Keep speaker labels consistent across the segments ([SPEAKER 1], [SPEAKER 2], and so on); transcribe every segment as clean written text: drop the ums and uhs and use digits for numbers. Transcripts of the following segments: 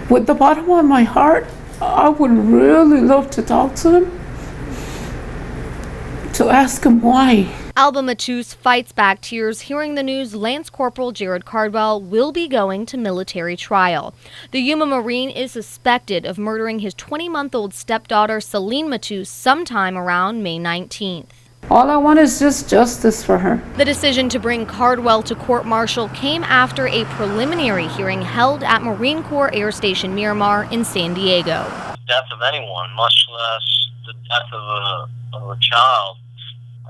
[SPEAKER 1] With the bottom of my heart, I would really love to talk to him, to ask him why.
[SPEAKER 2] Alba Matus fights back tears hearing the news Lance Corporal Jared Cardwell will be going to military trial. The Yuma Marine is suspected of murdering his 20-month-old stepdaughter Celine Matus sometime around May 19th.
[SPEAKER 1] All I want is just justice for her.
[SPEAKER 2] The decision to bring Cardwell to court-martial came after a preliminary hearing held at Marine Corps Air Station Miramar in San Diego.
[SPEAKER 3] The death of anyone, much less the death of a child,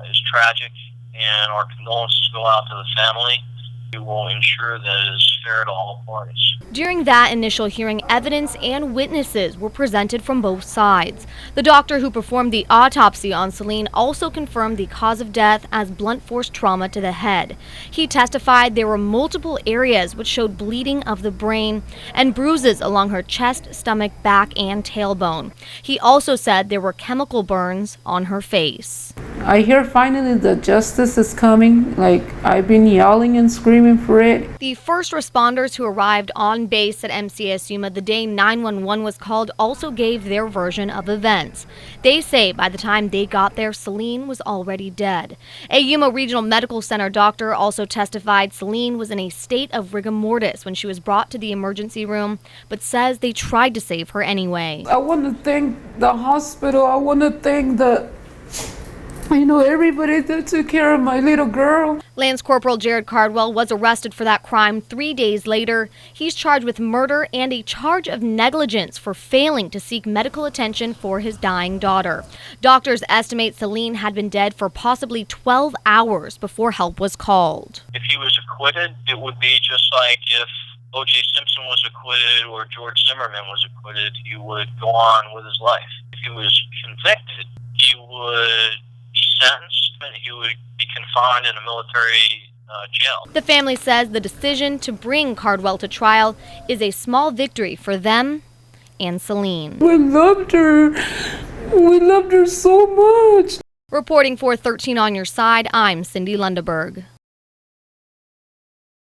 [SPEAKER 3] is tragic, and our condolences go out to the family. We will ensure that it is fair to all parties.
[SPEAKER 2] During that initial hearing, evidence and witnesses were presented from both sides. The doctor who performed the autopsy on Celine also confirmed the cause of death as blunt force trauma to the head. He testified there were multiple areas which showed bleeding of the brain and bruises along her chest, stomach, back, and tailbone. He also said there were chemical burns on her face.
[SPEAKER 1] I hear finally that justice is coming. Like, I've been yelling and screaming for it.
[SPEAKER 2] The first responders who arrived on base at MCAS Yuma the day 911 was called also gave their version of events. They say by the time they got there, Celine was already dead. A Yuma Regional Medical Center doctor also testified Celine was in a state of rigor mortis when she was brought to the emergency room, but says they tried to save her anyway.
[SPEAKER 1] I want to thank the hospital. I want to thank everybody that took care of my little girl.
[SPEAKER 2] Lance Corporal Jared Cardwell was arrested for that crime 3 days later. He's charged with murder and a charge of negligence for failing to seek medical attention for his dying daughter. Doctors estimate Celine had been dead for possibly 12 hours before help was called.
[SPEAKER 3] If he was acquitted, it would be just like if O.J. Simpson was acquitted or George Zimmerman was acquitted, he would go on with his life. If he was convicted, he would be sentenced and he would be confined in a military jail.
[SPEAKER 2] The family says the decision to bring Cardwell to trial is a small victory for them and Celine.
[SPEAKER 1] We loved her. We loved her so much.
[SPEAKER 2] Reporting for 13 on Your Side, I'm Cindy Lundeberg.